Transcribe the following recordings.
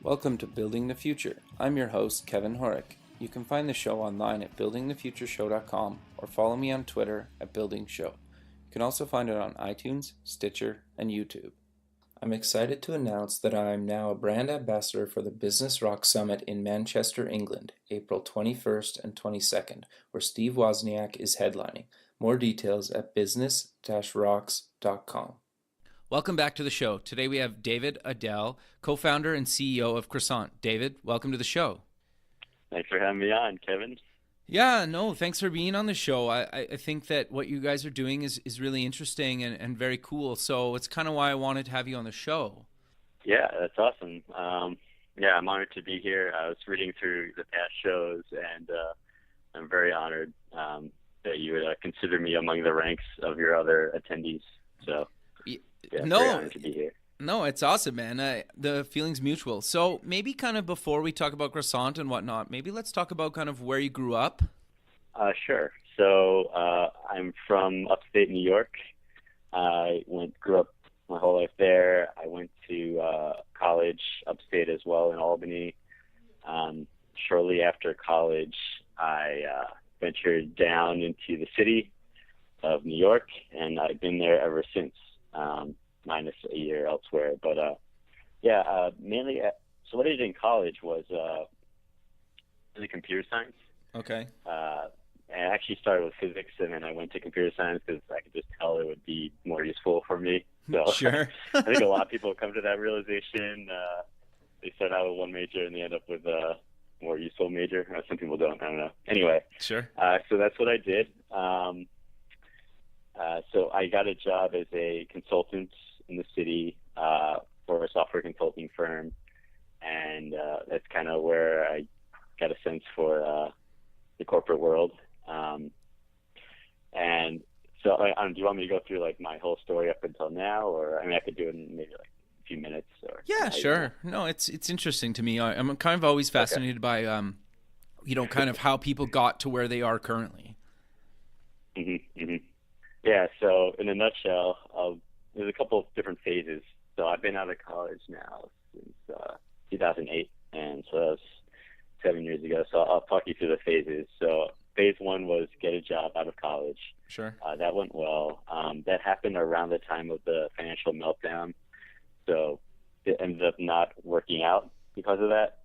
Welcome to Building the Future. I'm your host, Kevin Horick. You can find the show online at buildingthefutureshow.com or follow me on Twitter at BuildingShow. You can also find it on iTunes, Stitcher, and YouTube. I'm excited to announce that I am now a brand ambassador for the Business Rock Summit in Manchester, England, April 21st and 22nd, where Steve Wozniak is headlining. More details at business-rocks.com. Welcome back to the show. Today we have David Idell, co-founder and CEO of Croissant. David, welcome to the show. Thanks for having me on, Kevin. Yeah, no, thanks for being on the show. I think that what you guys are doing is really interesting and very cool. So it's kind of why I wanted to have you on the show. Yeah, that's awesome. I'm honored to be here. I was reading through the past shows, and I'm very honored that you would consider me among the ranks of your other attendees. So, yeah, very honored to be here. No, it's awesome, man. The feeling's mutual. So maybe kind of before we talk about Croissant and whatnot, maybe let's talk about kind of where you grew up. Sure. So I'm from upstate New York. I grew up my whole life there. I went to college upstate as well in Albany. Shortly after college, I ventured down into the city of New York, and I've been there ever since. Minus a year elsewhere, but mainly. So what I did in college was really computer science. Okay. I actually started with physics, and then I went to computer science because I could just tell it would be more useful for me. So sure. I think a lot of people come to that realization. They start out with one major and they end up with a more useful major. Some people don't. I don't know. Anyway. Sure. So that's what I did. So I got a job as a consultant in the city for a software consulting firm, and that's kind of where I got a sense for the corporate world. And so, do you want me to go through like my whole story up until now, or I could do it in maybe like a few minutes? Or yeah, sure. No, it's interesting to me. I'm kind of always fascinated by kind of how people got to where they are currently. Mm-hmm, mm-hmm. Yeah, so in a nutshell, there's a couple of different phases. So I've been out of college now since 2008, and so that was 7 years ago. So I'll talk you through the phases. So phase one was get a job out of college. Sure. That went well. That happened around the time of the financial meltdown. So it ended up not working out because of that.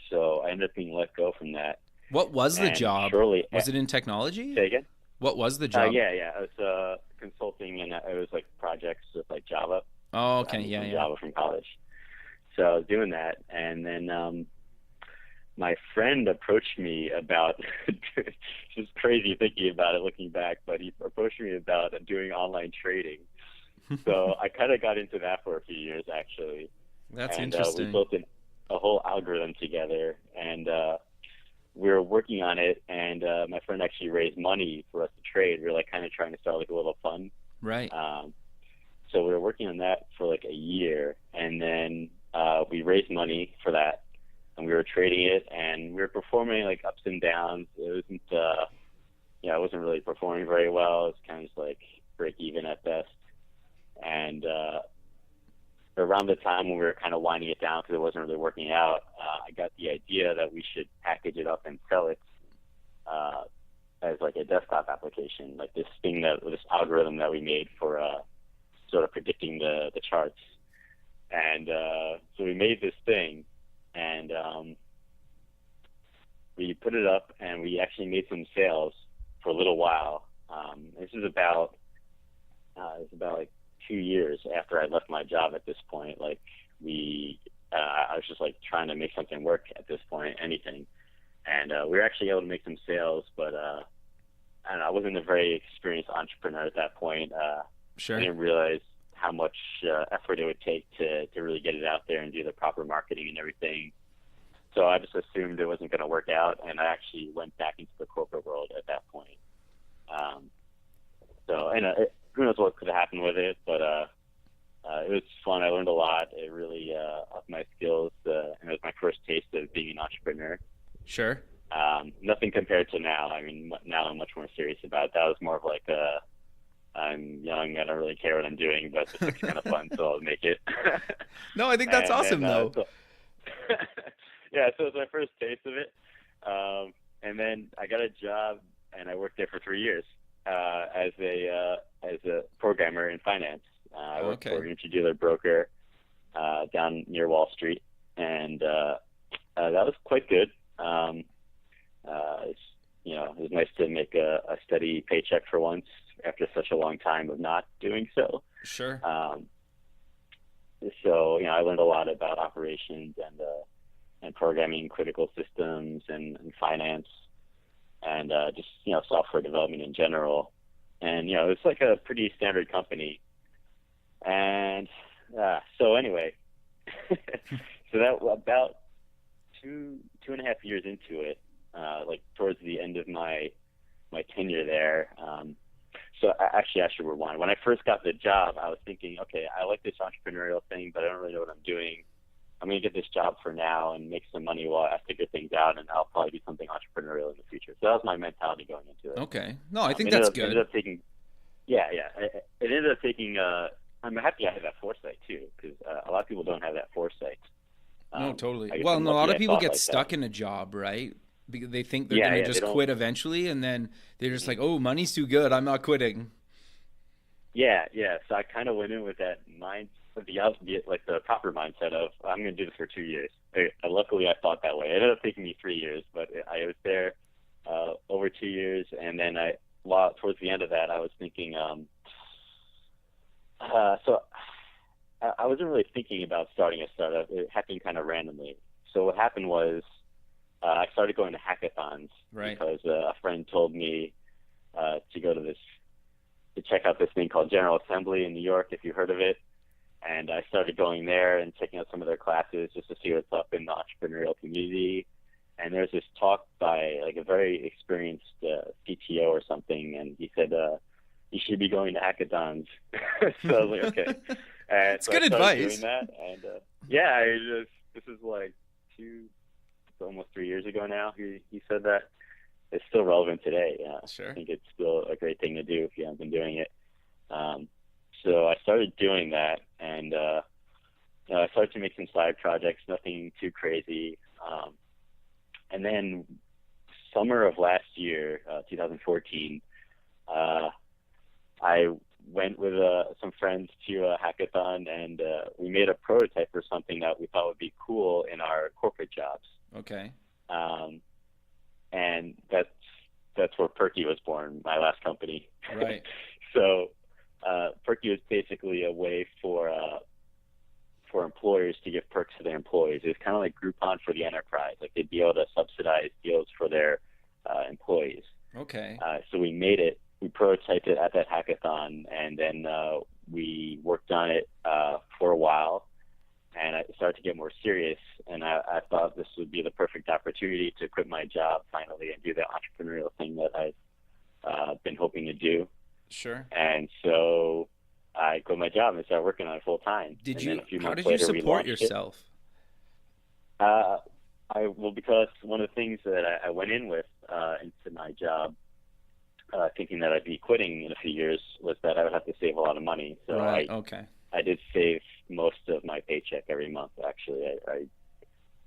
So I ended up being let go from that. What was the job? Was it in technology? Say again? What was the job? Yeah. It was consulting, and it was like projects with like Java. Oh, okay. Yeah. Java from college. So I was doing that, and then my friend approached me about it's just crazy thinking about it looking back, but he approached me about doing online trading. So I kind of got into that for a few years, actually. That's interesting. We built a whole algorithm together, and we were working on it, and my friend actually raised money for us to trade. We were like kind of trying to start like a little fund. Right. So we were working on that for like a year, and then we raised money for that, and we were trading it, and we were performing like ups and downs. It wasn't, it wasn't really performing very well. It was kind of just like break even at best. And around the time when we were kind of winding it down because it wasn't really working out, I got the idea that we should package it up and sell it as like a desktop application, like this algorithm that we made for sort of predicting the charts. And so we made this thing, and we put it up, and we actually made some sales for a little while. This is about like 2 years after I left my job at this point. Like I was just like trying to make something work at this point, anything. And we were actually able to make some sales, but I don't know, I wasn't a very experienced entrepreneur at that point. Sure. I didn't realize how much effort it would take to really get it out there and do the proper marketing and everything. So I just assumed it wasn't going to work out, and I actually went back into the corporate world at that point. Who knows what could have happened with it, but it was fun. I learned a lot. It really upped my skills, and it was my first taste of being an entrepreneur. Sure. Nothing compared to now. Now I'm much more serious about it. That was more of like a I'm young. I don't really care what I'm doing, but this looks kind of fun, so I'll make it. No, I think that's And awesome then, though. yeah, so it was my first taste of it. And then I got a job, and I worked there for 3 years as a programmer in finance. I worked for an interdealer broker down near Wall Street, and that was quite good. It's, it was nice to make a steady paycheck for once after such a long time of not doing so. Sure. So, I learned a lot about operations and programming critical systems and finance and just, software development in general. And, it's like a pretty standard company. And so anyway, so that about two and a half years into it, like towards the end of my tenure there. So actually, I should rewind. When I first got the job, I was thinking, okay, I like this entrepreneurial thing, but I don't really know what I'm doing. I'm going to get this job for now and make some money while I figure things out, and I'll probably do something entrepreneurial in the future. So that was my mentality going into it. Okay. No, I think that's good. Ended up taking, It ended up taking, I'm happy I had that foresight too, because a lot of people don't have that foresight. No, totally. Well, a lot of people get stuck in a job, right? Because they think they're going to just quit eventually, and then they're just like, oh, money's too good, I'm not quitting. Yeah. So I kind of went in with that the proper mindset of, I'm going to do this for 2 years. Luckily, I thought that way. It ended up taking me 3 years, but I was there over 2 years, and then towards the end of that, I was thinking, so I wasn't really thinking about starting a startup. It happened kind of randomly. So what happened was I started going to hackathons because a friend told me to go to check out this thing called General Assembly in New York, if you heard of it. And I started going there and checking out some of their classes just to see what's up in the entrepreneurial community. And there's this talk by like a very experienced CTO or something, and he said, you should be going to hackathons. So I was like, okay. And it's so good I started advice. doing that, and this is like almost 3 years ago now. He said that. It's still relevant today. Sure. I think it's still a great thing to do if you haven't been doing it. So I started doing that, and I started to make some side projects, nothing too crazy. And then summer of last year, 2014, I went with some friends to a hackathon, and we made a prototype for something that we thought would be cool in our corporate jobs. Okay. And that's where Perky was born, my last company. Right. So Perky was basically a way for employers to give perks to their employees. It was kind of like Groupon for the enterprise. Like they'd be able to subsidize deals for their employees. Okay. So we made it. We prototyped it at that hackathon, and then we worked on it for a while. And I started to get more serious, and I thought this would be the perfect opportunity to quit my job finally and do the entrepreneurial thing that I've been hoping to do. Sure. And so I quit my job and started working on it full time. How did you support yourself? Because one of the things that I went in with into my job, thinking that I'd be quitting in a few years, was that I would have to save a lot of money. So I did save most of my paycheck every month, actually. I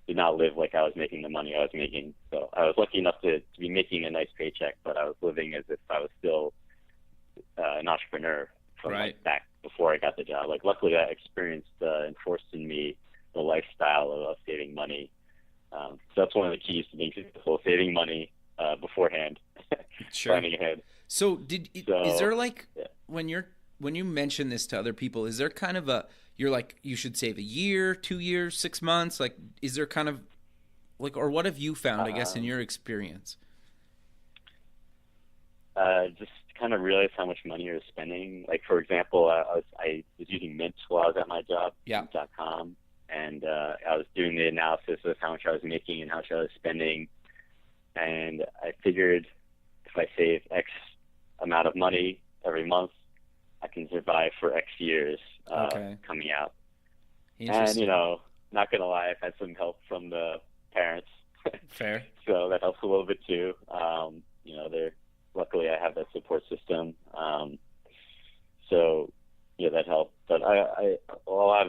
did not live like I was making the money I was making. So I was lucky enough to be making a nice paycheck, but I was living as if I was still an entrepreneur from back before I got the job. Like, luckily that experience enforced in me the lifestyle of saving money. So that's one of the keys to being successful, saving money beforehand, planning ahead. So is there like, when you mention this to other people, is there kind of you're like, you should save a year, 2 years, 6 months? Like, is there kind of like, or what have you found, I guess, in your experience? Just kind of realize how much money you're spending. Like, for example, I was using Mint while I was at my job, Mint.com, and I was doing the analysis of how much I was making and how much I was spending. And I figured if I save X amount of money every month, I can survive for X years coming out. And, not going to lie, I've had some help from the parents. Fair. So that helps a little bit too. Luckily I have that support system. So yeah, that helped. But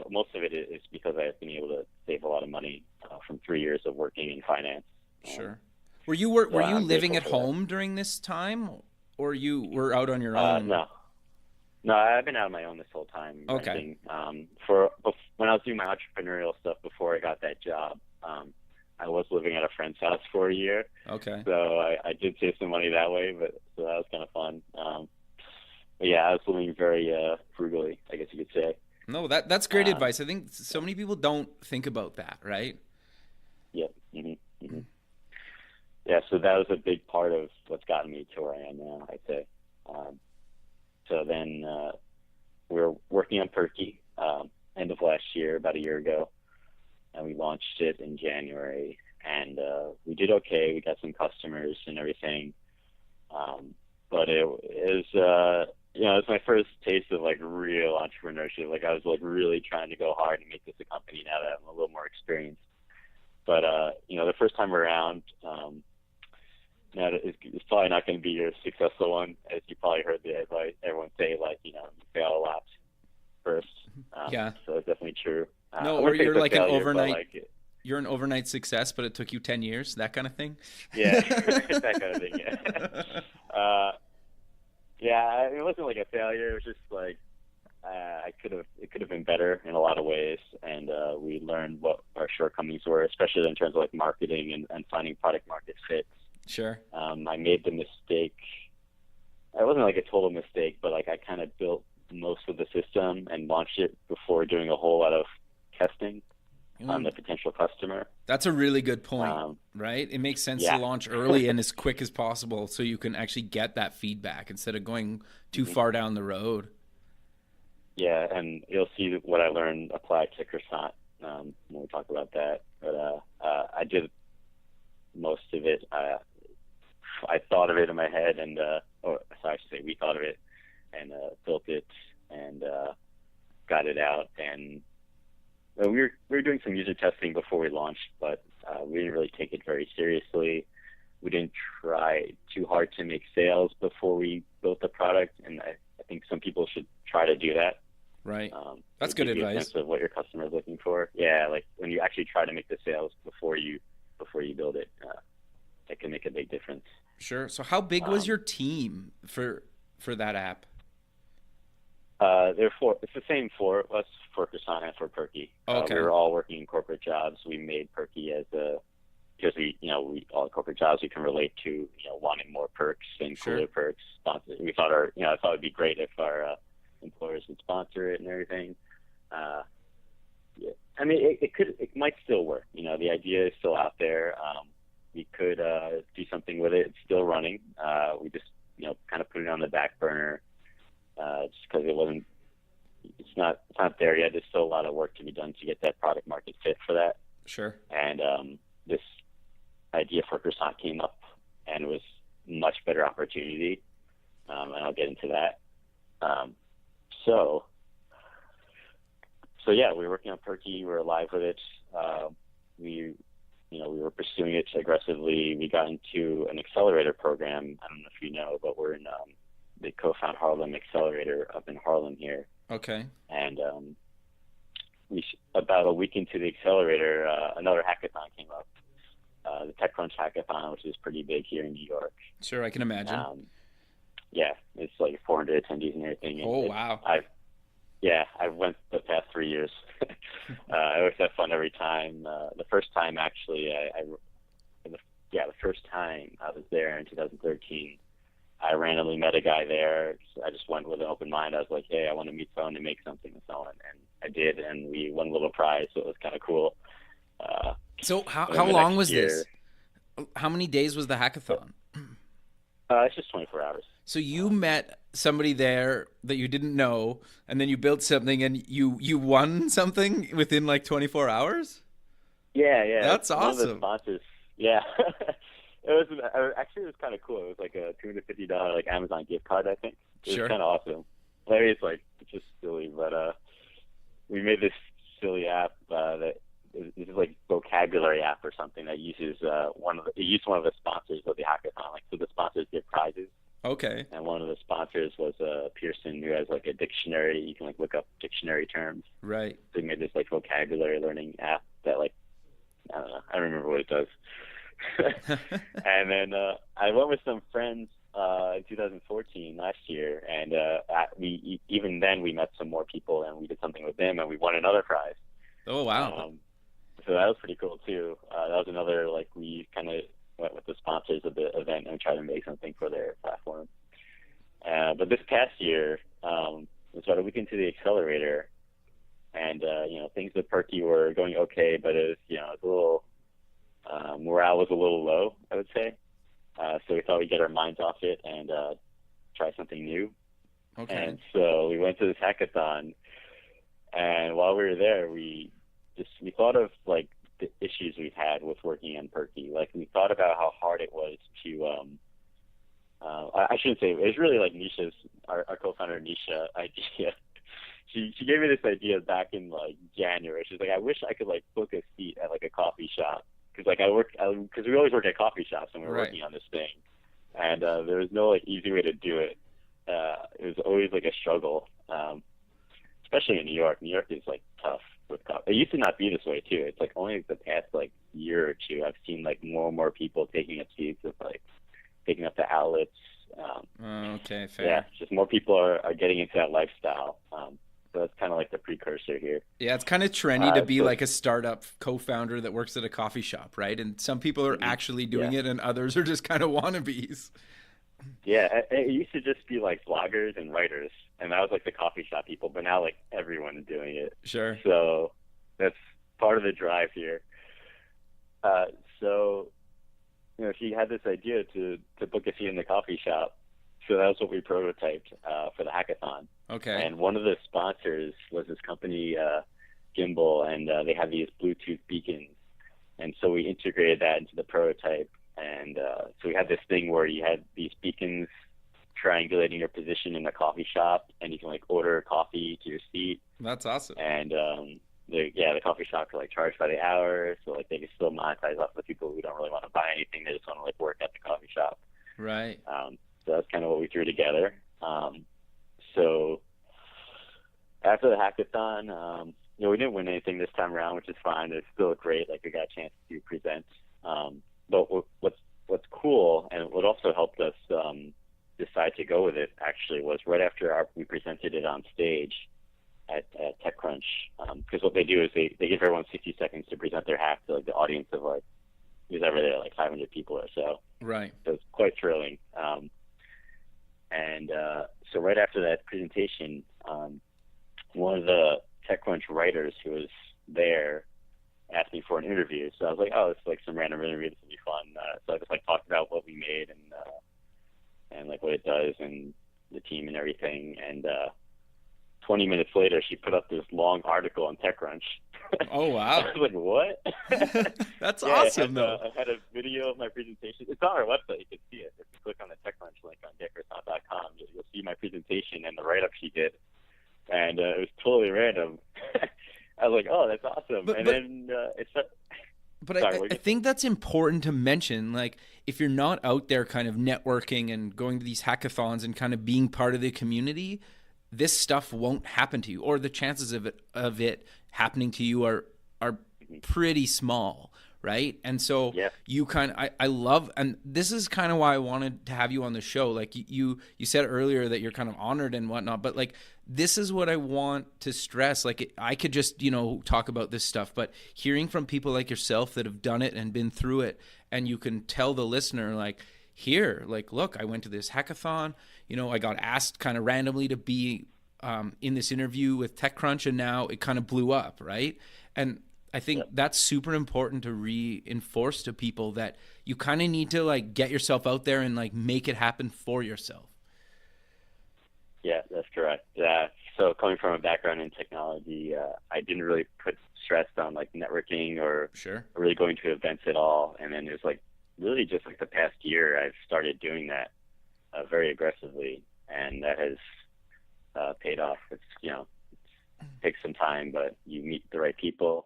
most of it is because I've been able to save a lot of money from 3 years of working in finance. Sure. Were you I'm living at grateful for home during this time, or you were out on your own? No, I've been out on my own this whole time. Okay. Renting. When I was doing my entrepreneurial stuff before I got that job, I was living at a friend's house for a year. Okay. So I did save some money that way, so that was kind of fun. But yeah, I was living very frugally, I guess you could say. No, that's great advice. I think so many people don't think about that, right? Yep. Mm-hmm. Mm-hmm. Yeah, so that was a big part of what's gotten me to where I am now, I'd say. So then we were working on Perky end of last year, about a year ago, and we launched it in January. And we did okay. We got some customers and everything. But it was, it's my first taste of like real entrepreneurship. Like I was like really trying to go hard and make this a company now that I'm a little more experienced. But, the first time around, it's probably not going to be your successful one, as you probably heard everyone say, like, you fail a lot first. Yeah. So it's definitely true. No, or you're like an overnight. You're an overnight success, but it took you 10 years, that kind of thing. Yeah, that kind of thing. Yeah. It wasn't like a failure. It was just like it could have been better in a lot of ways, and we learned what our shortcomings were, especially in terms of like marketing and finding product market fit. Sure. I made the mistake. It wasn't like a total mistake, but like I kind of built most of the system and launched it before doing a whole lot of testing on the potential customer. That's a really good point, right? It makes sense to launch early and as quick as possible so you can actually get that feedback instead of going too far down the road. Yeah, and you'll see what I learned apply to Croissant when we talk about that. But I did most of it. I thought of it in my head, I should say we thought of it, and built it, and got it out. And we were doing some user testing before we launched, but we didn't really take it very seriously. We didn't try too hard to make sales before we built the product, and I think some people should try to do that. Right. That's good advice. A sense of what your customer is looking for. Yeah, like when you actually try to make the sales before you build it, it can make a big difference. Sure. So how big was your team for that app? It's the same for us, for Croissant and for Perky. Okay. We were all working in corporate jobs. We made Perky because all corporate jobs we can relate to, wanting more perks and cooler perks. We thought I thought it'd be great if our employers would sponsor it and everything. Yeah. I mean, it might still work. The idea is still out there. We could do something with it. It's still running. We just, kind of put it on the back burner just because it's not there yet. There's still a lot of work to be done to get that product market fit for that. Sure. And this idea for Croissant came up, and it was a much better opportunity. And I'll get into that. So yeah, we were working on Perky. We were live with it. We were pursuing it aggressively. We got into an accelerator program. I don't know if you know, but we're in the Co-Found Harlem Accelerator up in Harlem here. Okay. And about a week into the accelerator, another hackathon came up, the TechCrunch hackathon, which is pretty big here in New York. Sure, I can imagine. Yeah, it's like 400 attendees and everything. Oh, wow. I've went the past 3 years. I always have fun every time. The first time, actually, the first time I was there in 2013, I randomly met a guy there. I just went with an open mind. I was like, hey, I want to meet someone and make something with someone. And I did, and we won a little prize, so it was kind of cool. So how long was this? How many days was the hackathon? It's just 24 hours. So you met somebody there that you didn't know, and then you built something, and you won something within like 24 hours? Yeah. That's awesome. One of the sponsors, yeah. It was kind of cool. It was like a $250 like Amazon gift card, I think. It was kind of awesome. Maybe it's just silly, but we made this silly app that is like vocabulary app or something that uses one of the sponsors of the hackathon. Like, so the sponsors get prizes. Okay. And one of the sponsors was Pearson, who has like a dictionary. You can like look up dictionary terms. Right. So they made this like vocabulary learning app that like, I don't know, I don't remember what it does. And then I went with some friends in 2014 last year, and even then we met some more people, and we did something with them, and we won another prize. Oh, wow. So that was pretty cool too. That was another, like, we kind of went with the sponsors of the event and tried to make something for their platform. But this past year, it was about a week into the accelerator, and things with Perky were going okay, but it was, it was a little morale was a little low, I would say. So we thought we'd get our minds off it and try something new. Okay. And so we went to this hackathon, and while we were there, we thought of like the issues we've had with working on Perky. Like, we thought about how hard it was to I shouldn't say it was really like Nisha's, our co-founder Nisha idea. She gave me this idea back in like January. She's like, I wish I could like book a seat at like a coffee shop, because like because we always work at coffee shops when we were Right. working on this thing, and there was no like easy way to do it. It was always like a struggle, especially in New York. New York is like tough with coffee. It used to not be this way too. It's like only the past like year or two I've seen like more and more people taking up seats with like taking up the outlets. Okay, fair. Yeah, just more people are getting into that lifestyle. So that's kind of like the precursor here. Yeah, it's kind of trendy to be so- like a startup co-founder that works at a coffee shop, right? And some people are actually doing it, and others are just kind of wannabes. Yeah, it used to just be like bloggers and writers, and that was like the coffee shop people. But now like everyone's doing it. Sure. So that's part of the drive here. So she had this idea to book a seat in the coffee shop. So that was what we prototyped for the hackathon. Okay. And one of the sponsors was this company, Gimbal, and they have these Bluetooth beacons. And so we integrated that into the prototype. And so we had this thing where you had these beacons triangulating your position in the coffee shop, and you can like order coffee to your seat. That's awesome. And the coffee shops are like charged by the hour, so like they can still monetize off the people who don't really want to buy anything; they just want to like work at the coffee shop. Right. So that's kind of what we threw together. So after the hackathon, we didn't win anything this time around, which is fine. It's still great; like we got a chance to present. But what's cool, and what also helped us decide to go with it, actually, was right after we presented it on stage at TechCrunch, because what they do is they give everyone 60 seconds to present their hack to like the audience of like who's ever there, like 500 people or so. Right. So it's quite thrilling. So right after that presentation, one of the TechCrunch writers who was there asked me for an interview. So I was like, oh, it's like some random interview. This will be fun. So I just like talked about what we made and like what it does and the team and everything. And 20 minutes later, she put up this long article on TechCrunch. Oh, wow. I was like, what? That's awesome, though. I had a video of my presentation. It's on our website. You can see it. If you click on the TechCrunch link on getcroissant.com, you'll see my presentation and the write-up she did. And it was totally random. I was like, oh, that's awesome. But I think that's important to mention. Like, if you're not out there kind of networking and going to these hackathons and kind of being part of the community, this stuff won't happen to you, or the chances of it happening to you are pretty small, right? And so you kind of, I love, and this is kind of why I wanted to have you on the show. Like you said earlier that you're kind of honored and whatnot, but like, this is what I want to stress. Like, I could just, talk about this stuff, but hearing from people like yourself that have done it and been through it, and you can tell the listener, like, here, like, look, I went to this hackathon, I got asked kind of randomly to be in this interview with TechCrunch, and now it kind of blew up, right? And I think that's super important to reinforce to people, that you kind of need to like get yourself out there and like make it happen for yourself. Yeah, that's correct. So coming from a background in technology, I didn't really put stress on like networking or really going to events at all. And then it was like really just like the past year I've started doing that very aggressively, and that has paid off. It takes some time, but you meet the right people.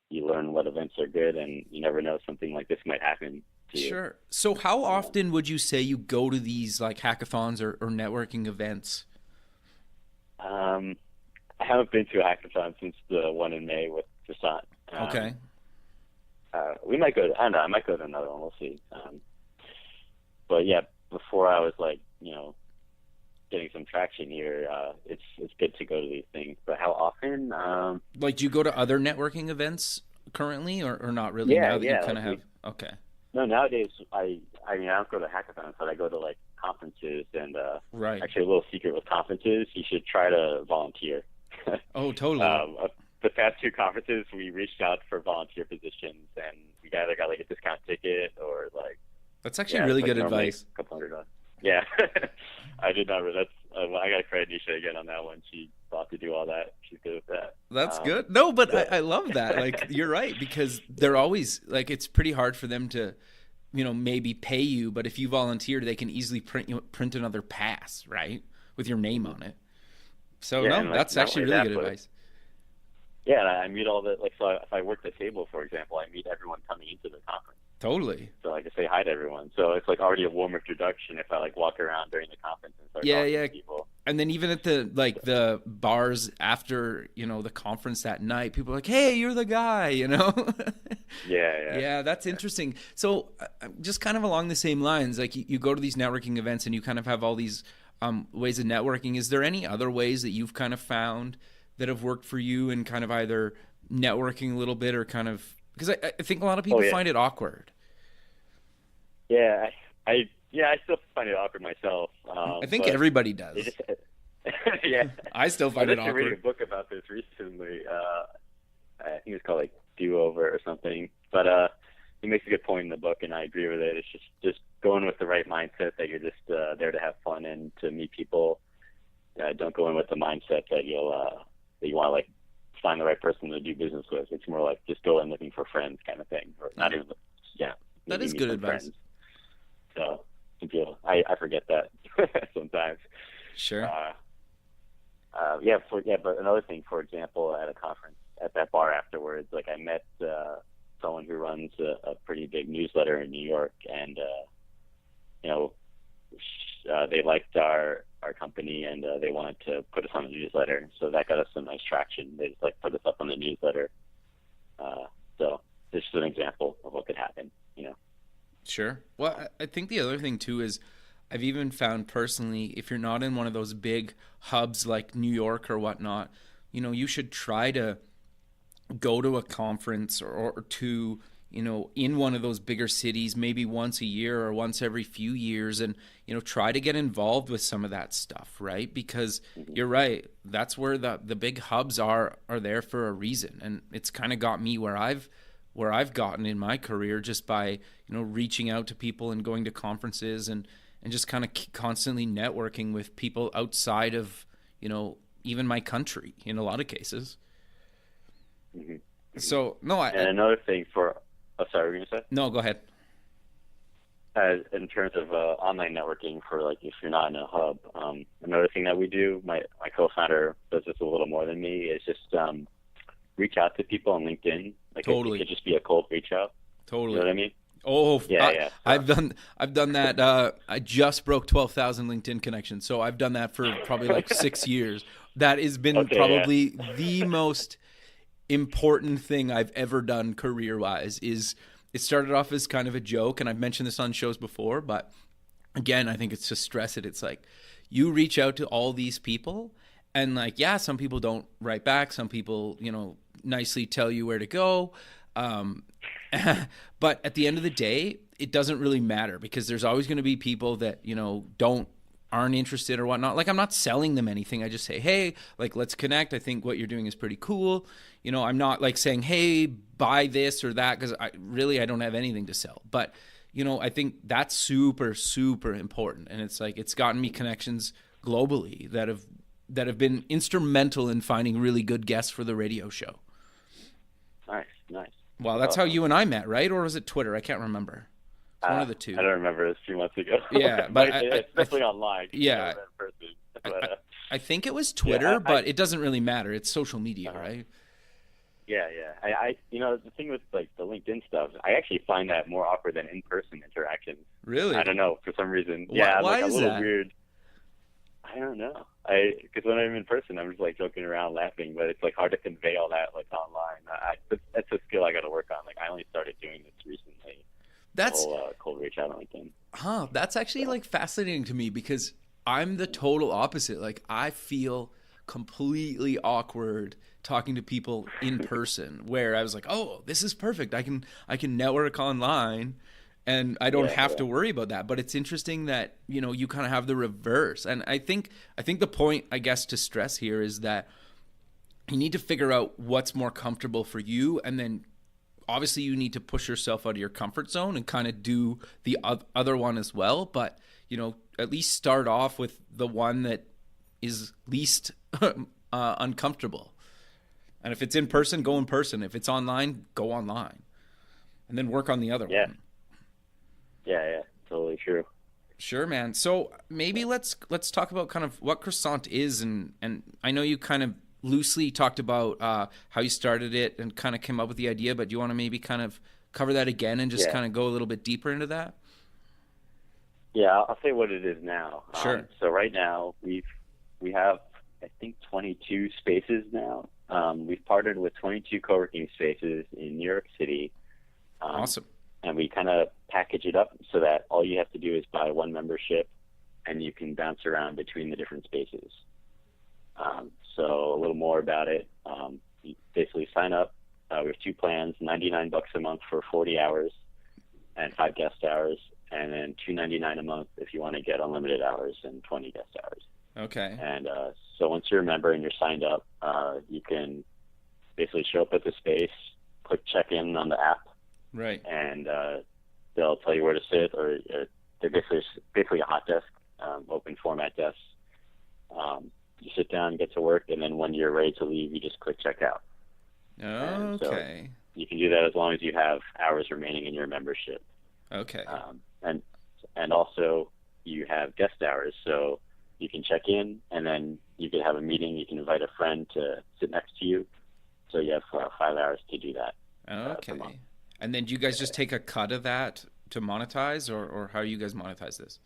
You learn what events are good, and you never know, something like this might happen. to you. Sure. So how often would you say you go to these like hackathons or networking events? I haven't been to a hackathon since the one in May with Croissant. Okay. We might go to, I don't know, I might go to another one. We'll see. But yeah, before I was like, getting some traction here, it's good to go to these things. But how often? Like, do you go to other networking events currently or not really now that you kind of have? Okay. No, nowadays, I mean, I don't go to hackathons, but I go to like conferences and right. Actually, a little secret with conferences, you should try to volunteer. Oh, totally. The past 2 conferences, we reached out for volunteer positions, and we either got like a discount ticket or like. That's actually really good advice. A couple $100. Yeah, I did not. That's I got to credit Nisha again on that one. She thought to do all that. She's good with that. That's good. No, but I love that. Like, you're right, because they're always like, it's pretty hard for them to, maybe pay you, but if you volunteer, they can easily print another pass, right, with your name on it. So that's actually really good advice. Yeah, and I meet all the so if I work the table, for example, I meet everyone coming into the conference. Totally. So I can say hi to everyone. So it's like already a warm introduction if I like walk around during the conference and start talking to people. And then even at the bars after, the conference that night, people are like, "Hey, you're the guy," Yeah, that's interesting. So just kind of along the same lines, like you go to these networking events and you kind of have all these ways of networking. Is there any other ways that you've kind of found that have worked for you in kind of either networking a little bit or kind of, because I think a lot of people find it awkward. Yeah, I still find it awkward myself. I think everybody does. Yeah, I still find it awkward. I was reading a book about this recently. I think it's called like Do Over or something. But he makes a good point in the book, and I agree with it. It's just going with the right mindset that you're just there to have fun and to meet people. Don't go in with the mindset that you want to like find the right person to do business with. It's more like just go in looking for friends kind of thing, or not even. Yeah, that is good advice. Friends. So I forget that sometimes. Sure. But another thing, for example, at a conference, at that bar afterwards, like I met someone who runs a pretty big newsletter in New York, and they liked our company, and they wanted to put us on the newsletter. So that got us some nice traction. They just like put us up on the newsletter. So this is an example of what could happen. Sure. Well, I think the other thing too is I've even found personally, if you're not in one of those big hubs like New York or whatnot, you should try to go to a conference or two, in one of those bigger cities, maybe once a year or once every few years, and, try to get involved with some of that stuff, right? Because you're right, that's where the big hubs are there for a reason. And it's kind of got me where I've gotten in my career just by, reaching out to people and going to conferences and just kind of constantly networking with people outside of, even my country in a lot of cases. Mm-hmm. So, no, and another thing sorry, what were you going to say? No, go ahead. In terms of online networking for like if you're not in a hub, another thing that we do, my co-founder does this a little more than me, is just reach out to people on LinkedIn. Like totally. It could just be a cold reach out. Totally. You know what I mean? Oh, yeah. I've done that. I just broke 12,000 LinkedIn connections, so I've done that for probably like 6 years. That has been probably the most important thing I've ever done career-wise. Is it started off as kind of a joke, and I've mentioned this on shows before, but again, I think it's to stress it. It's like you reach out to all these people, and like, yeah, some people don't write back. Some people, nicely tell you where to go. But at the end of the day, it doesn't really matter because there's always going to be people that, aren't interested or whatnot. Like, I'm not selling them anything. I just say, hey, like, let's connect. I think what you're doing is pretty cool. I'm not like saying, hey, buy this or that, because I don't have anything to sell. But, I think that's super, super important. And it's like, it's gotten me connections globally that have been instrumental in finding really good guests for the radio show. Nice. Well, that's how you and I met, right? Or was it Twitter? I can't remember. It's one of the two. I don't remember. It was a few months ago. Yeah, but especially online. Yeah. I think it was Twitter, but it doesn't really matter. It's social media, right? Yeah, yeah. The thing with like the LinkedIn stuff, I actually find that more awkward than in-person interactions. Really? I don't know, for some reason. Yeah, I'm Why like a is little that? weird. I don't know. Because when I'm in person, I'm just like joking around, laughing, but it's like hard to convey all that like online. That's a skill I got to work on. Like I only started doing this recently, the That's whole cold reach out on LinkedIn. That's actually So like fascinating to me because I'm the total opposite. Like I feel completely awkward talking to people in person where I was like, "Oh, this is perfect. I can network online and I don't yeah, have yeah, to worry about that." But it's interesting that, you kind of have the reverse. And I think the point I guess to stress here is that you need to figure out what's more comfortable for you, and then obviously you need to push yourself out of your comfort zone and kind of do the other one as well, but at least start off with the one that is least uncomfortable. And if it's in person, go in person. If it's online, go online, and then work on the other yeah, one. yeah, yeah. Totally true. Sure, man. So maybe let's talk about kind of what Croissant is, and I know you kind of loosely talked about how you started it and kind of came up with the idea, but do you want to maybe kind of cover that again and just Yeah, kind of go a little bit deeper into that? yeah. I'll say what it is now. Sure. So right now we have I think 22 spaces now. We've partnered with 22 co-working spaces in New York City. Awesome. And we kind of package it up so that all you have to do is buy one membership and you can bounce around between the different spaces. So a little more about it. You basically sign up. We have two plans, $99 a month for 40 hours and 5 guest hours, and then $2.99 a month if you want to get unlimited hours and 20 guest hours. Okay. And so once you're a member and you're signed up, you can basically show up at the space, click check-in on the app, Right. and they'll tell you where to sit, or they're basically a hot desk, open format desk. You sit down, get to work, and then when you're ready to leave, you just click check out. And so Okay. you can do that as long as you have hours remaining in your membership. Okay. And also you have guest hours, so you can check in, and then you can have a meeting. You can invite a friend to sit next to you, so you have 5 hours to do that. Okay. Per month. And then do you guys just take a cut of that to monetize, or how do you guys monetize this?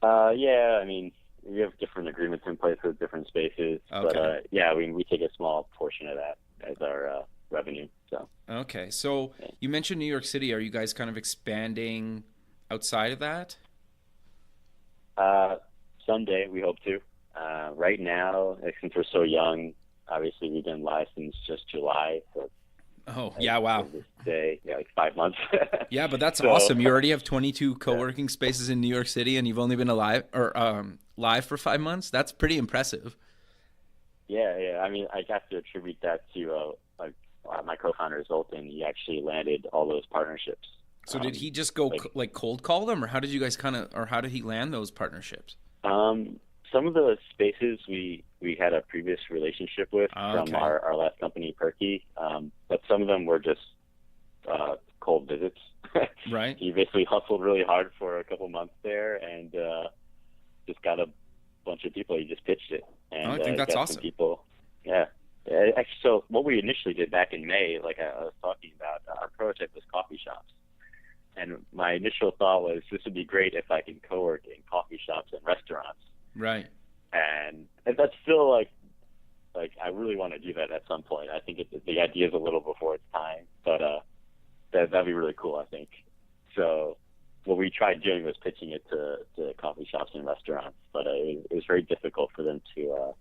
Yeah, I mean, we have different agreements in place with different spaces, Okay. but yeah, we take a small portion of that as our revenue. So Okay. So you mentioned New York City. Are you guys kind of expanding outside of that? someday we hope to. Right now, since we're so young, obviously we've been live since just July, so Oh, yeah, wow. this day, yeah, like 5 months. Yeah, but that's So, awesome. You already have 22 co-working spaces in New York City, and you've only been live for 5 months. That's pretty impressive. yeah. I mean, I have to attribute that to my co-founder Zoltan. He actually landed all those partnerships. So did he just go like- cold call them, or how did you guys how did he land those partnerships? Some of the spaces we had a previous relationship with Okay. from our last company, Perky, but some of them were just cold visits. Right. He basically hustled really hard for a couple months there, and just got a bunch of people. He just pitched it, and I think that's got awesome. some people. Yeah. Actually, so what we initially did back in May, like I was talking about, our prototype was coffee shops. And my initial thought was this would be great if I could co-work in coffee shops and restaurants. Right. And that's still like I really want to do that at some point. I think the idea is a little before its time, but that'd be really cool, I think. So what we tried doing was pitching it to coffee shops and restaurants, but it was very difficult for them to.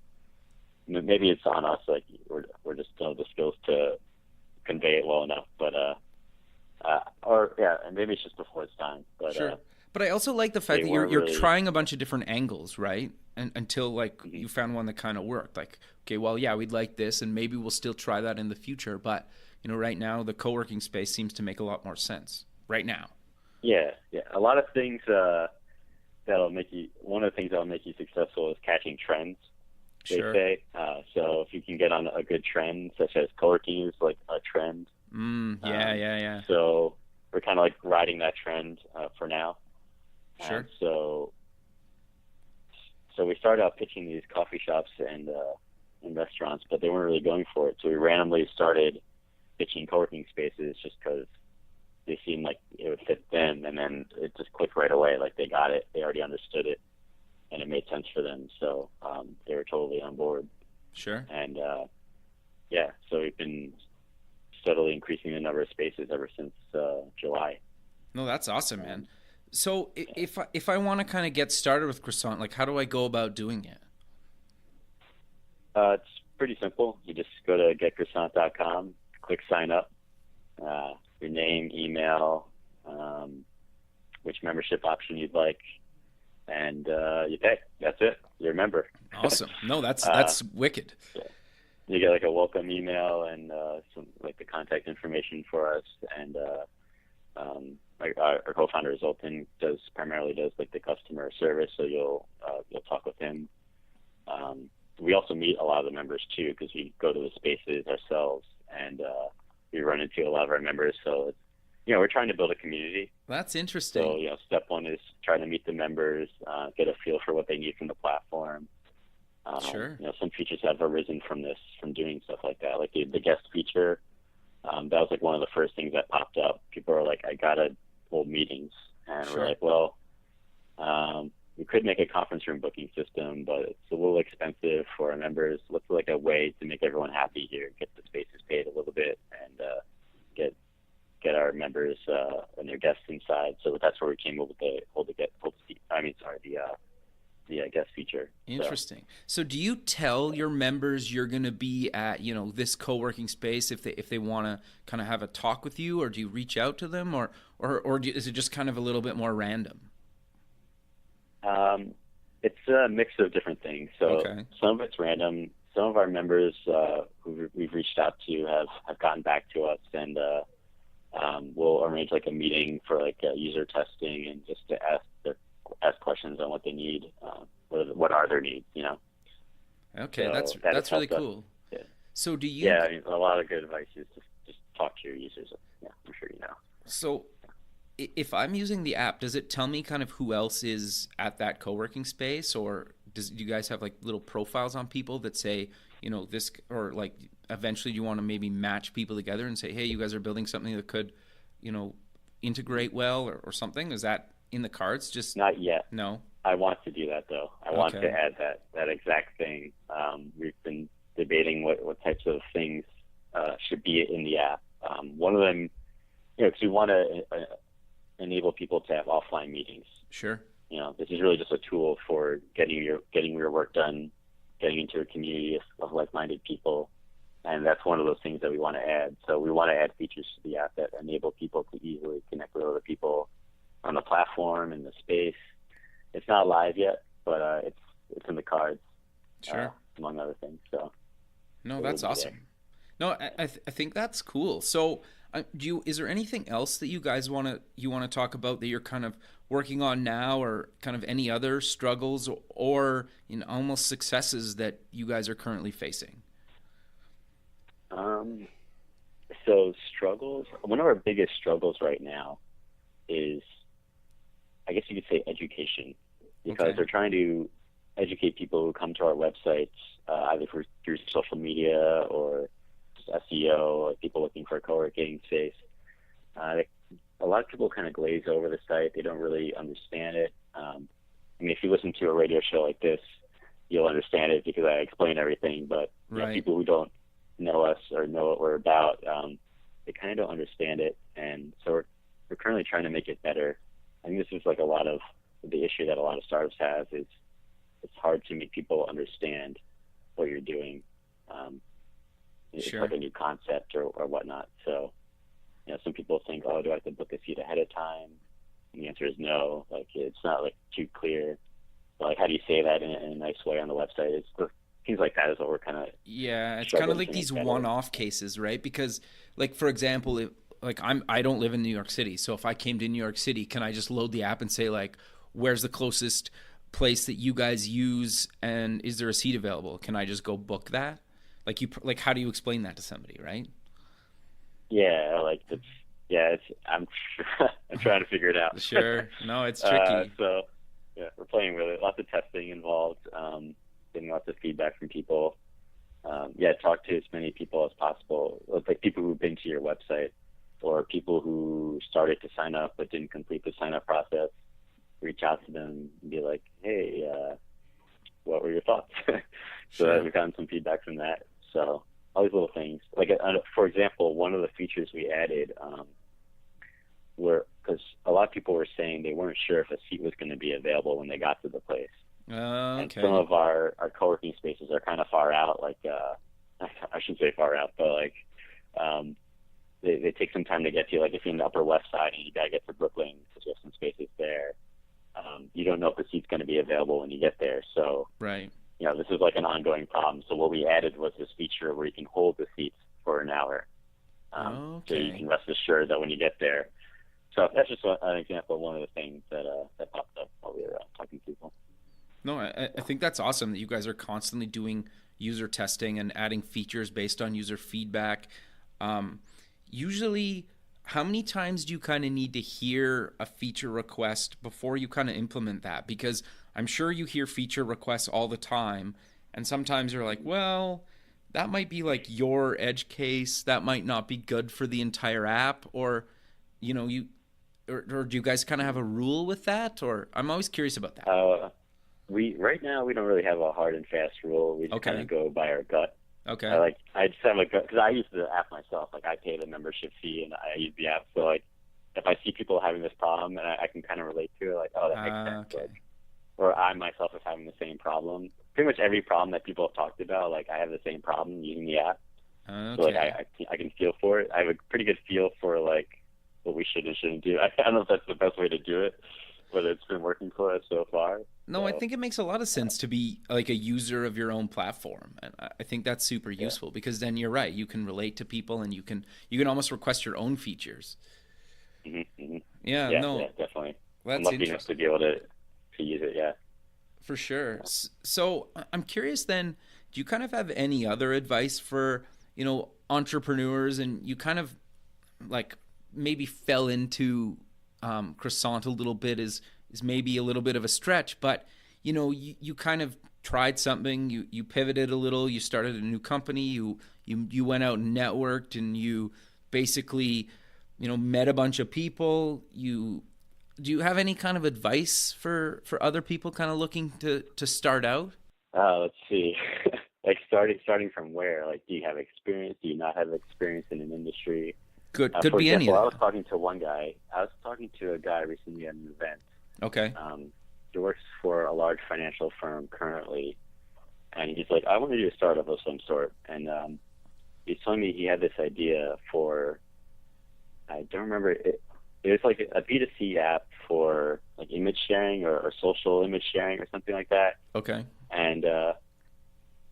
Maybe it's on us, like we're just don't have the skills to convey it well enough, but and maybe it's just before it's time. But Sure. But I also like the fact they that you're weren't really- trying a bunch of different angles, right? And until you found one that kind of worked. Like, okay, well, yeah, we'd like this, and maybe we'll still try that in the future. But right now the co-working space seems to make a lot more sense right now. Yeah. A lot of things that'll make you. One of the things that'll make you successful is catching trends. They Sure. say. So if you can get on a good trend, such as co-working is like a trend. Yeah. So we're kind of like riding that trend for now. Sure. So we started out pitching these coffee shops, and in restaurants, but they weren't really going for it. So we randomly started pitching co-working spaces just because they seemed like it would fit them, and then it just clicked right away. Like they got it, they already understood it, and it made sense for them. So they were totally on board. Sure. And so we've been steadily increasing the number of spaces ever since July. No, that's awesome, man. So if I want to kind of get started with Croissant, like how do I go about doing it? It's pretty simple. You just go to getcroissant.com, click sign up, your name, email, which membership option you'd like, and you pay. That's it. You're a member. Awesome. No, that's wicked. Yeah. You get like a welcome email and some like the contact information for us, and our co-founder Zoltan primarily does like the customer service, so you'll talk with him. We also meet a lot of the members too, because we go to the spaces ourselves, and we run into a lot of our members. So we're trying to build a community. That's interesting. So step one is trying to meet the members, get a feel for what they need from the platform. Sure. Some features have arisen from doing stuff like that, like the guest feature. That was like one of the first things that popped up. People are like, I gotta hold meetings, and Sure. we're like, well, we could make a conference room booking system, but it's a little expensive for our members. What's like a way to make everyone happy here, get the spaces paid a little bit, and get our members and their guests inside. So that's where we came up with the guest feature. Interesting. So do you tell your members you're going to be at, this co-working space if they want to kind of have a talk with you, or do you reach out to them, or is it just kind of a little bit more random? It's a mix of different things. So Okay. Some of it's random. Some of our members who we've reached out to have gotten back to us, and we'll arrange like a meeting for like user testing and just to ask questions on what they need. What are their needs? Okay, So that's really helped us. cool. Yeah. So do you? Yeah, a lot of good advice is just talk to your users. Yeah, I'm sure you know. So if I'm using the app, does it tell me kind of who else is at that co-working space, or do you guys have like little profiles on people that say, this, or like eventually you want to maybe match people together and say, hey, you guys are building something that could, integrate well or something? Is that in the cards? Just not yet. No. I want to do that though. I want Okay. to add that exact thing. We've been debating what types of things should be in the app. One of them, because we want to enable people to have offline meetings. Sure. This is really just a tool for getting your work done, getting into a community of like-minded people, and that's one of those things that we want to add. So we want to add features to the app that enable people to easily connect with other people on the platform and the space. It's not live yet, but it's in the cards. Sure. Among other things. So. No, that's awesome. No, I think that's cool. So, is there anything else that you guys want to talk about that you're kind of working on now, or kind of any other struggles or almost successes that you guys are currently facing? So struggles. One of our biggest struggles right now is, I guess you could say, education, because Okay. they're trying to educate people who come to our websites, either through social media or just SEO, or people looking for a co-working space. A lot of people kind of glaze over the site. They don't really understand it. If you listen to a radio show like this, you'll understand it because I explain everything. But Right. people who don't know us or know what we're about, they kind of don't understand it. And so we're currently trying to make it better. I think this is like a lot of the issue that a lot of startups have, is it's hard to make people understand what you're doing. It's Sure. like a new concept or whatnot. So, some people think, oh, do I have to book a seat ahead of time? And the answer is no. Like, it's not like too clear. But, like, how do you say that in a nice way on the website? It's things like that is what we're kind of. Yeah, it's kind of like these one-off cases, right? Because, like, for example, I don't live in New York City, so if I came to New York City, can I just load the app and say, like, where's the closest place that you guys use, and is there a seat available? Can I just go book that? Like how do you explain that to somebody, right? Yeah, I'm trying to figure it out. Sure. No, it's tricky. So we're playing with it. Lots of testing involved, getting lots of feedback from people. talk to as many people as possible, like people who've been to your website or people who started to sign up but didn't complete the sign up process. Reach out to them and be like, hey, what were your thoughts? So we've gotten some feedback from that. So all these little things. Like, for example, one of the features we added were, because a lot of people were saying they weren't sure if a seat was going to be available when they got to the place. And some of our co-working spaces are kind of far out, like, I shouldn't say far out, but like, they take some time to get to. Like if you're in the Upper West Side and you got to get to Brooklyn because you have some spaces there, you don't know if the seat's going to be available when you get there. So, right. This is like an ongoing problem. So what we added was this feature where you can hold the seats for an hour. So you can rest assured that when you get there. So that's just an example of one of the things that popped up while we were talking to people. No, I think that's awesome that you guys are constantly doing user testing and adding features based on user feedback. Usually, how many times do you kind of need to hear a feature request before you kind of implement that? Because I'm sure you hear feature requests all the time, and sometimes you're like, well, that might be like your edge case. That might not be good for the entire app, or or do you guys kind of have a rule with that? Or I'm always curious about that. Right now we don't really have a hard and fast rule. We just kind of go by our gut. Okay. I just have a gut because I use the app myself. Like I pay the membership fee and I use the app. So like if I see people having this problem and I can kind of relate to it, like that makes sense. Okay. Like, or I myself is having the same problem. Pretty much every problem that people have talked about, like I have the same problem using the app. Okay. So like I can feel for it. I have a pretty good feel for like what we should and shouldn't do. I don't know if that's the best way to do it, but it's been working for us so far. No, I think it makes a lot of sense to be like a user of your own platform. And I think that's super useful because then you're right. You can relate to people and you can almost request your own features. Mm-hmm, mm-hmm. Yeah, definitely. Well, I'm lucky enough to be able to use it, yeah. For sure. So I'm curious then, do you kind of have any other advice for, entrepreneurs, and you kind of like maybe fell into Croissant a little bit is maybe a little bit of a stretch, but you kind of tried something, you pivoted a little, you started a new company, you went out and networked, and you basically met a bunch of people. Do you have any kind of advice for other people kind of looking to start out? Let's see. Like starting from where? Like, do you have experience? Do you not have experience in an industry? Could for be example, any of that. I was talking to a guy recently at an event. Okay. He works for a large financial firm currently, and he's like, I want to do a startup of some sort. And he's telling me he had this idea for, I don't remember it. It was like a B2C app for like image sharing or social image sharing or something like that. Okay. And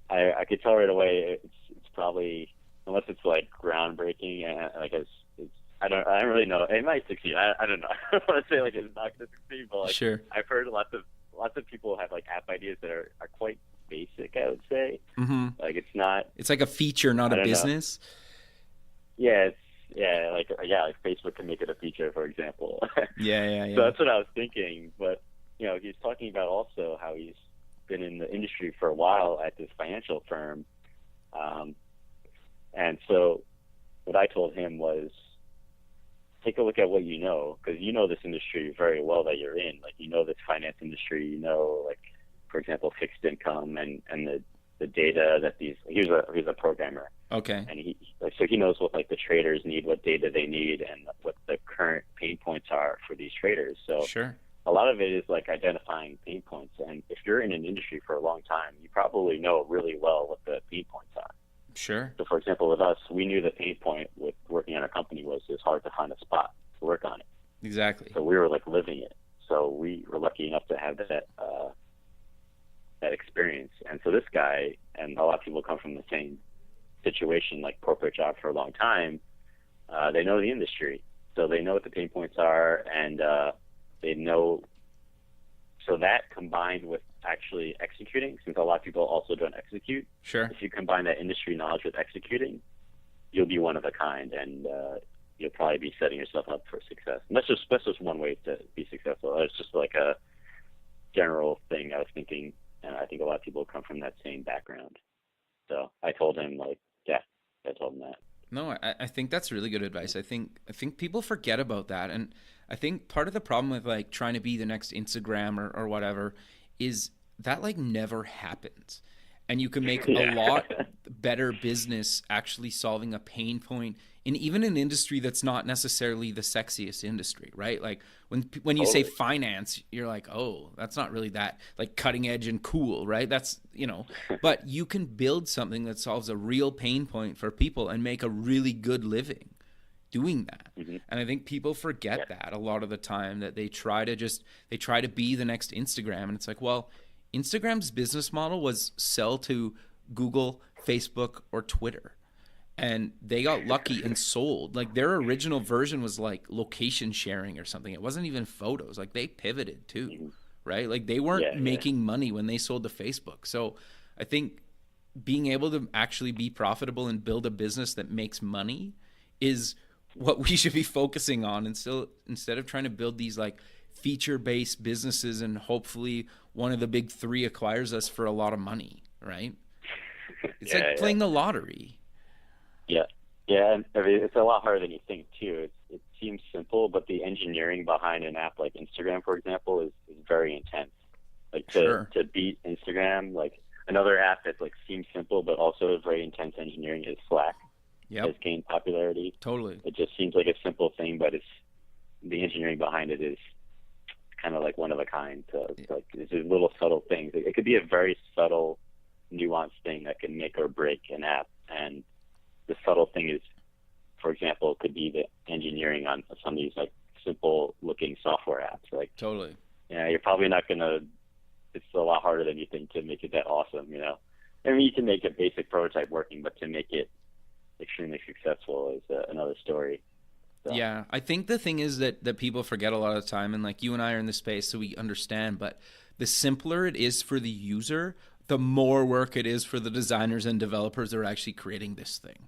I could tell right away it's probably, unless it's like groundbreaking, and like it's I don't really know. It might succeed. I don't know. I don't want to say like it's not going to succeed, but like sure. I've heard lots of people have like app ideas that are quite basic, I would say. Mm-hmm. Like it's like a feature, not a business. Yeah, like Facebook can make it a feature, for example. Yeah. So that's what I was thinking. But he's talking about also how he's been in the industry for a while at this financial firm, and so what I told him was, take a look at what you know, because you know this industry very well that you're in. Like, this finance industry, like, for example, fixed income and the data that he's a programmer. Okay. And he knows what like the traders need, what data they need, and what the current pain points are for these traders. So sure. A lot of it is like identifying pain points. And if you're in an industry for a long time, you probably know really well what the pain points are. Sure. So, for example, with us, we knew the pain point with working on our company was it's hard to find a spot to work on it. Exactly. So we were like living it. So we were lucky enough to have that experience. And so this guy, and a lot of people come from the same situation, like corporate job for a long time. They know the industry, so they know what the pain points are, and they know. So that combined with actually executing, since a lot of people also don't execute. Sure. If you combine that industry knowledge with executing, you'll be one of a kind, and you'll probably be setting yourself up for success. And that's just one way to be successful. It's just like a general thing I was thinking, and I think a lot of people come from that same background. So I told him I told him that. No, I think that's really good advice. I think people forget about that. And I think part of the problem with like trying to be the next Instagram or whatever is that like never happens. And you can make a lot better business actually solving a pain point in even an industry that's not necessarily the sexiest industry, right? Like when you say finance, you're like, oh, that's not really that like cutting edge and cool, right? That's, but you can build something that solves a real pain point for people and make a really good living doing that. Mm-hmm. And I think people forget that a lot of the time, that they try to be the next Instagram. And it's like, well, Instagram's business model was sell to Google, Facebook, or Twitter. And they got lucky and sold. Like their original version was like location sharing or something. It wasn't even photos. Like they pivoted too, right? Like they weren't making money when they sold to Facebook. So I think being able to actually be profitable and build a business that makes money is what we should be focusing on. And still, instead of trying to build these like feature-based businesses and hopefully one of the big three acquires us for a lot of money, right? It's like playing the lottery. Yeah, and I mean, it's a lot harder than you think too. It seems simple, but the engineering behind an app like Instagram, for example, is very intense. Like to beat Instagram, like another app that like seems simple but also is very intense engineering is Slack. Has gained popularity. Totally. It just seems like a simple thing, but the engineering behind it is kind of like one of a kind. So it's like there's these little subtle things. It could be a very subtle, nuanced thing that can make or break an app. And the subtle thing is, for example, it could be the engineering on some of these like simple looking software apps. Like totally. Yeah, you're probably not gonna. It's a lot harder than you think to make it that awesome. I mean, you can make a basic prototype working, but to make it extremely successful is another story. So. Yeah, I think the thing is that people forget a lot of the time, and like you and I are in the space, so we understand, but the simpler it is for the user, the more work it is for the designers and developers that are actually creating this thing.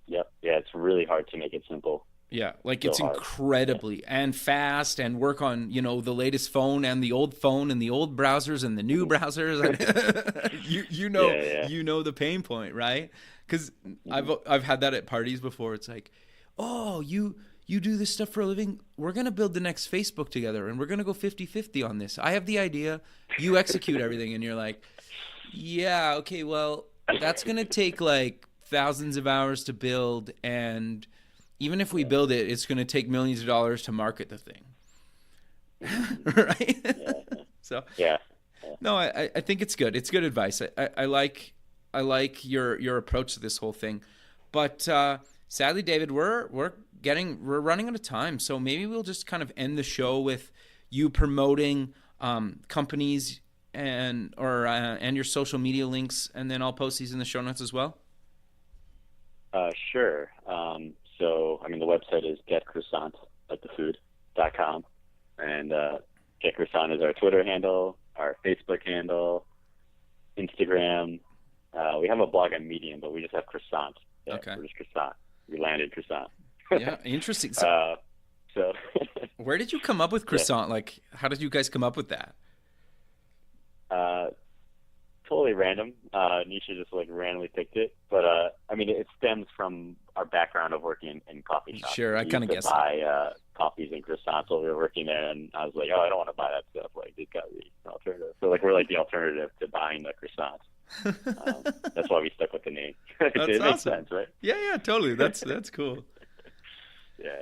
Yep. Yeah, it's really hard to make it simple. Yeah, like it's incredibly and fast, and work on, the latest phone and the old phone and the old browsers and the new browsers. You know the pain point, right? Because I've had that at parties before. It's like, oh, you do this stuff for a living? We're going to build the next Facebook together, and we're going to go 50-50 on this. I have the idea. You execute everything. And you're like, yeah, okay, well, that's going to take like thousands of hours to build. And even if we build it, it's going to take millions of dollars to market the thing. Right? So, no, I think it's good. It's good advice. I like your approach to this whole thing. But sadly, David, we're running out of time. So maybe we'll just kind of end the show with you promoting companies and your social media links, and then I'll post these in the show notes as well. Sure. So I mean, the website is getcroissant, like the food.com, and getcroissant is our Twitter handle, our Facebook handle, Instagram. We have a blog on Medium, but we just have Croissant. Okay. We're just Croissant. We landed Croissant. Yeah, interesting. So where did you come up with Croissant? Like, how did you guys come up with that? Totally random. Nisha just like randomly picked it, but I mean, it stems from our background of working in coffee shops. Sure, I kind of guessed. Buy coffees and croissants while we were working there, and I was like, oh, I don't want to buy that stuff. Like, it's got to be an alternative. So like, we're like the alternative to buying the croissants. That's why we stuck with the name. It makes sense, right? Yeah, totally. That's cool. Yeah,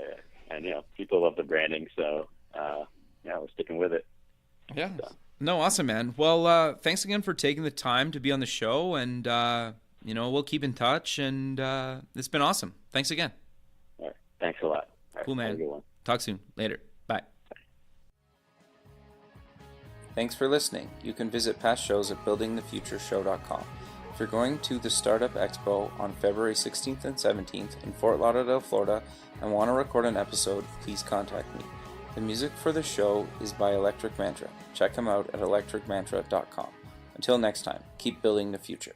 and people love the branding, so we're sticking with it. Yeah. So. No, awesome, man. Well, thanks again for taking the time to be on the show, and we'll keep in touch, and it's been awesome. Thanks again. All right. Thanks a lot. Cool, man. Have a good one. Talk soon. Later. Bye. Thanks for listening. You can visit past shows at buildingthefutureshow.com. If you're going to the Startup Expo on February 16th and 17th in Fort Lauderdale, Florida, and want to record an episode, please contact me. The music for the show is by Electric Mantra. Check them out at electricmantra.com. Until next time, keep building the future.